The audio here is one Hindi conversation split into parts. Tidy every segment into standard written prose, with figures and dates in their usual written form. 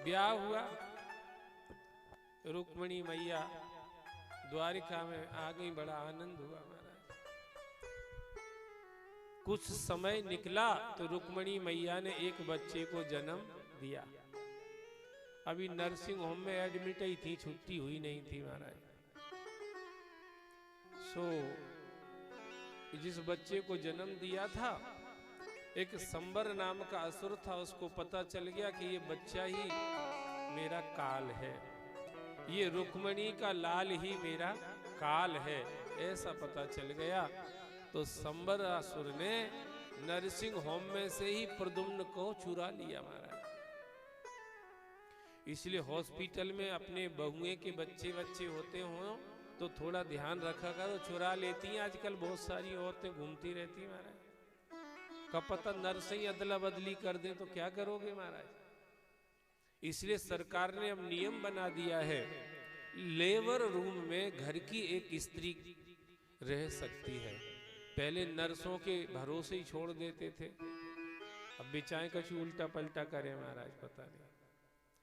ब्याह हुआ, रुक्मिणी मैया द्वारिका में आ गई, बड़ा आनंद हुआ महाराज। कुछ समय निकला तो रुक्मिणी मैया ने एक बच्चे को जन्म दिया। अभी नर्सिंग होम में एडमिट ही थी, छुट्टी हुई नहीं थी महाराज। जिस बच्चे को जन्म दिया था, एक संबर नाम का असुर था, उसको पता चल गया कि ये बच्चा ही मेरा काल है, ये रुक्मिणी का लाल ही मेरा काल है, ऐसा पता चल गया। तो संबर असुर ने नर्सिंग होम में से ही प्रद्युम्न को चुरा लिया महाराज। इसलिए हॉस्पिटल में अपने बहुएं के बच्चे होते हो तो थोड़ा ध्यान रखा करो, चुरा लेती हैं आजकल बहुत सारी औरतें घूमती रहती हैं महाराज। का पता नर्स ही अदला बदली कर दे तो क्या करोगे महाराज। इसलिए सरकार ने अब नियम बना दिया है, लेबर रूम में घर की एक स्त्री रह सकती है। पहले नर्सों के भरोसे ही छोड़ देते थे, अब बेचाएं कुछ उल्टा पलटा करे महाराज, पता नहीं।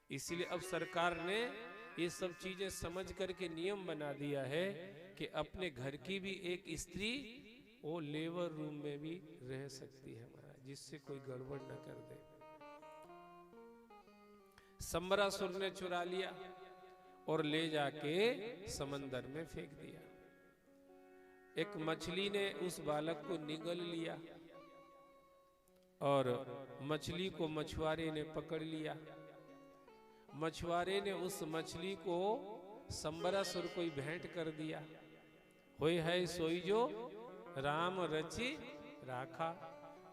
इसलिए अब सरकार ने ये सब चीजें समझ करके नियम बना दिया है कि अपने घर की भी एक स्त्री वो लेबर रूम में भी रह सकती है महाराज, जिससे कोई गड़बड़ न कर दे। संबरासुर ने चुरा लिया और ले जाके समंदर में फेंक दिया। एक मछली ने उस बालक को निगल लिया और मछली को मछुआरे ने पकड़ लिया। मछुआरे ने उस मछली को संबरासुर को ही भेंट कर दिया। होय है सोई जो राम रचि राखा।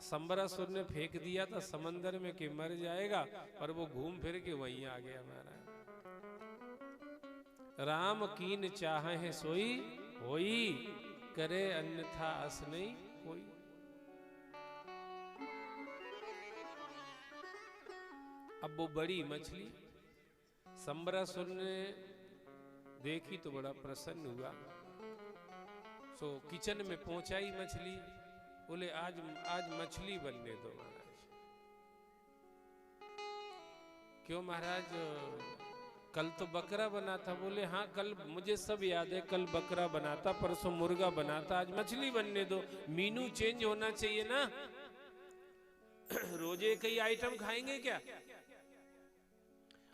संबरासुर ने फेंक दिया था समंदर में कि मर जाएगा, और वो घूम फिर के वहीं आ गया महाराज। राम कीन चाहे सोई होई, करे अन्यथा अस नहीं कोई। अब वो बड़ी मछली संबरासुर ने देखी तो बड़ा प्रसन्न हुआ। सो किचन में पहुंचाई मछली, बोले आज मछली बनने दो महाराज। क्यों महाराज, कल तो बकरा बना था। बोले हाँ कल मुझे सब याद है, कल बकरा बना था, परसों मुर्गा बना था, आज मछली बनने दो। मीनू चेंज होना चाहिए ना, रोज एक ही आइटम खाएंगे क्या।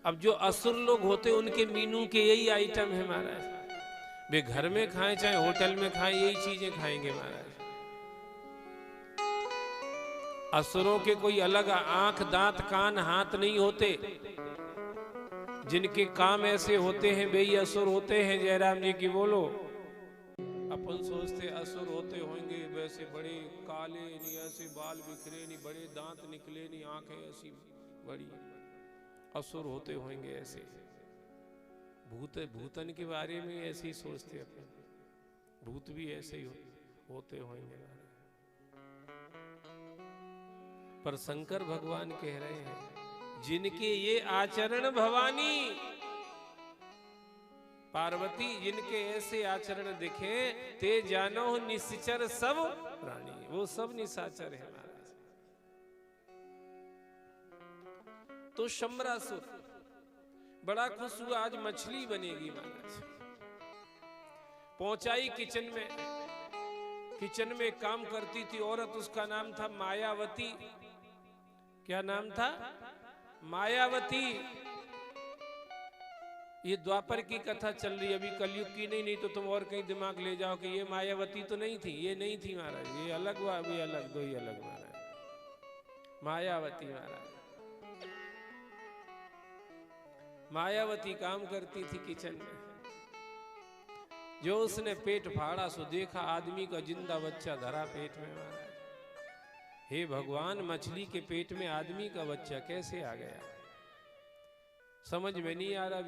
अब जो असुर लोग होते उनके मीनू के यही आइटम है महाराज। वे घर में खाएं चाहे होटल में खाएं, यही चीजें खाएंगे महाराज। असुरों के कोई अलग आंख दांत कान हाथ नहीं होते, जिनके काम ऐसे होते हैं वे ही असुर होते हैं। जयराम जी की बोलो। अपन सोचते असुर होते होंगे वैसे बड़े काले, नहीं ऐसे बाल बिखरे, नहीं बड़े दांत निकले, नहीं आंखें ऐसी बड़ी, असुर होते होंगे ऐसे। भूतन के बारे में ऐसे ही सोचते अपन, भूत भी ऐसे ही होते होंगे। पर शंकर भगवान कह रहे हैं जिनके ये आचरण भवानी, पार्वती जिनके ऐसे आचरण दिखे ते जानो निश्चर सब प्राणी, वो सब निशाचर है महाराज। तो संबरासुर बड़ा खुश हुआ, आज मछली बनेगी महाराज। पहुंचाई किचन में। किचन में काम करती थी औरत, उसका नाम था मायावती। क्या नाम था? मायावती। ये द्वापर की कथा चल रही, अभी कलयुग की नहीं तो तुम और कहीं दिमाग ले जाओ कि ये मायावती तो नहीं थी। ये नहीं थी महाराज, ये अलग हुआ, अभी अलग, दो ही अलग महाराज। मायावती महाराज, मायावती काम करती थी किचन में। जो उसने पेट फाड़ा सो देखा आदमी का जिंदा बच्चा धरा पेट में महाराज। हे भगवान, मछली के पेट में आदमी का बच्चा कैसे आ गया, समझ में नहीं आ रहा।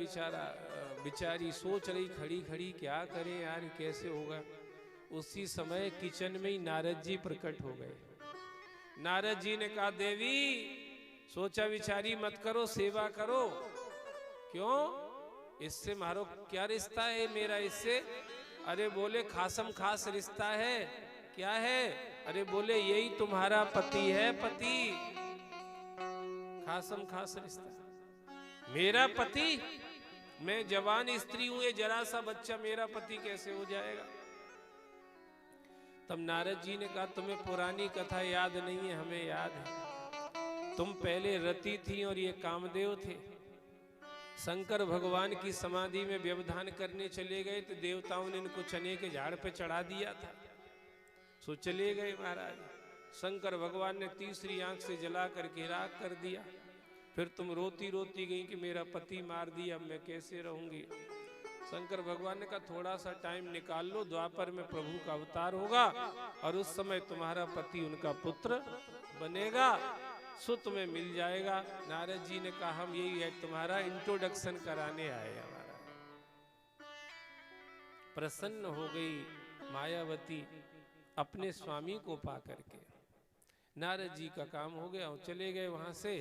बेचारी सोच रही खड़ी खड़ी क्या करें यार, कैसे होगा। उसी समय किचन में ही नारद जी प्रकट हो गए। नारद जी ने कहा देवी सोचा विचारी मत करो, सेवा करो। क्यों? इससे मारो क्या रिश्ता है मेरा इससे? अरे बोले खासम खास रिश्ता है। क्या है? अरे बोले यही तुम्हारा पति है, पति। खासम खास रिश्ता। मेरा पति, मैं जवान स्त्री हूं, ये जरा सा बच्चा मेरा पति कैसे हो जाएगा? तब नारद जी ने कहा, तुम्हें पुरानी कथा याद नहीं है, हमें याद है। तुम पहले रति थी और ये कामदेव थे। शंकर भगवान की समाधि में व्यवधान करने चले गए तो देवताओं ने इनको चने के झाड़ पे चढ़ा दिया था, सो चले गए महाराज। शंकर भगवान ने तीसरी आंख से जला करके राख कर दिया। फिर तुम रोती रोती गई कि मेरा पति मार दिया, अब मैं कैसे रहूंगी? शंकर भगवान ने कहा, थोड़ा सा टाइम निकाल लो, द्वापर में प्रभु का अवतार होगा और उस समय तुम्हारा पति उनका पुत्र बनेगा, सो तुम्हें मिल जाएगा। नारद जी ने कहा, हम यही है, तुम्हारा इंट्रोडक्शन कराने आए। हमारा प्रसन्न हो गई मायावती अपने स्वामी को पा करके। नारद जी का काम हो गया, चले गए वहां से।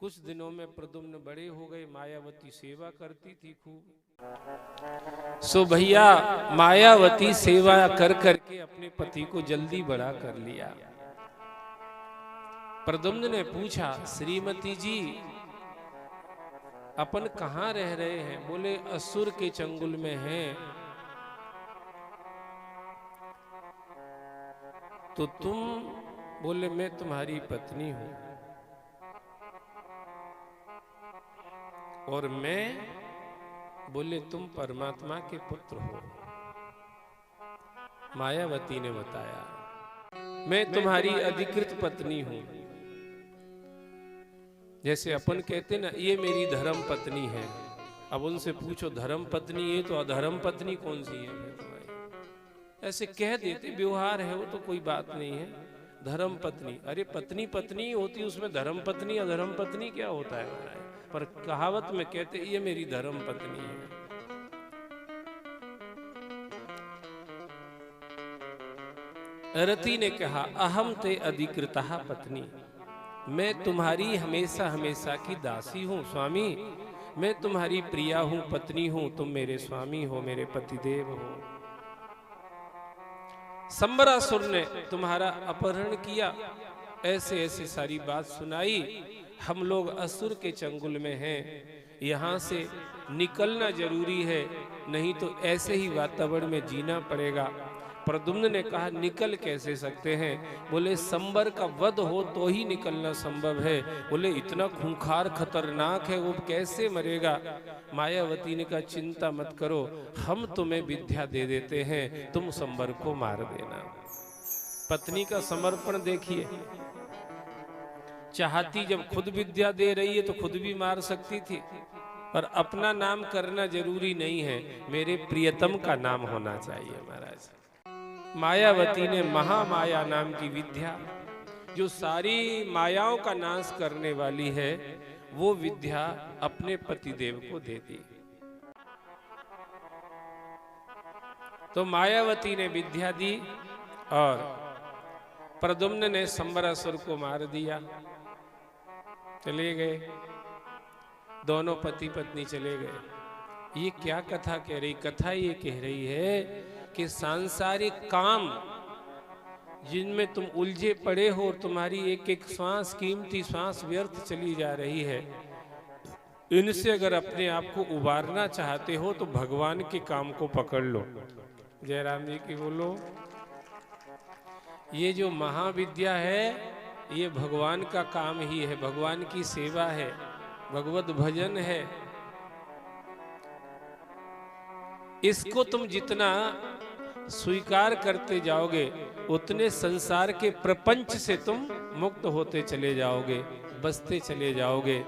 कुछ दिनों में प्रद्युम्न बड़े हो गए, मायावती सेवा करती थी खूब। सो भैया मायावती सेवा कर करके अपने पति को जल्दी बड़ा कर लिया। प्रद्युम्न ने पूछा, श्रीमती जी अपन कहाँ रह रहे हैं? बोले असुर के चंगुल में हैं। तो तुम? बोले मैं तुम्हारी पत्नी हूं। और मैं? बोले तुम परमात्मा के पुत्र हो। मायावती ने बताया, मैं तुम्हारी अधिकृत पत्नी हूं। जैसे अपन कहते ना, ये मेरी धर्म पत्नी है। अब उनसे पूछो धर्म पत्नी है तो अधर्म पत्नी कौन सी है तुम्हारी? ऐसे कह देते, व्यवहार है वो तो कोई बात नहीं है। धर्म पत्नी, अरे पत्नी पत्नी होती, उसमें धर्म पत्नी अधर्म पत्नी क्या होता है? पर कहावत में कहते ये मेरी धर्म पत्नी है। रति ने कहा, अहम ते अधिकृतः पत्नी, मैं तुम्हारी हमेशा हमेशा की दासी हूँ। स्वामी मैं तुम्हारी प्रिया हूँ, पत्नी हूँ, तुम मेरे स्वामी हो, मेरे पतिदेव हो। संबरासुर ने तुम्हारा अपहरण किया, ऐसे ऐसे सारी बात सुनाई। हम लोग असुर के चंगुल में हैं, यहाँ से निकलना जरूरी है, नहीं तो ऐसे ही वातावरण में जीना पड़ेगा। प्रद्युम्न ने कहा, निकल कैसे सकते हैं? बोले संबर का वध हो तो ही निकलना संभव है। बोले इतना खूंखार खतरनाक है, वो कैसे मरेगा? मायावती ने कहा, चिंता मत करो, हम तुम्हें विद्या दे देते हैं, तुम संबर को मार देना। पत्नी का समर्पण देखिए, चाहती जब खुद विद्या दे रही है तो खुद भी मार सकती थी, पर अपना नाम करना जरूरी नहीं है, मेरे प्रियतम का नाम होना चाहिए। महाराज मायावती ने महामाया नाम की विद्या, जो सारी मायाओं का नाश करने वाली है, वो विद्या अपने पतिदेव को दे दी। तो मायावती ने विद्या दी और प्रद्युम्न ने संबरासुर को मार दिया। चले गए दोनों पति पत्नी, चले गए। ये क्या कथा कह रही? कथा ये कह रही है कि सांसारिक काम जिनमें तुम उलझे पड़े हो, तुम्हारी एक एक श्वास, कीमती श्वास व्यर्थ चली जा रही है, इनसे अगर अपने आप को उबारना चाहते हो तो भगवान के काम को पकड़ लो। जयराम जी की बोलो। ये जो महाविद्या है, ये भगवान का काम ही है, भगवान की सेवा है, भगवत भजन है। इसको तुम जितना स्वीकार करते जाओगे, उतने संसार के प्रपंच से तुम मुक्त होते चले जाओगे, बचते चले जाओगे।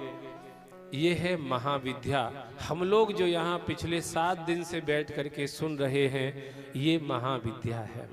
ये है महाविद्या। हम लोग जो यहाँ पिछले 7 दिन से बैठ करके सुन रहे हैं, ये महाविद्या है।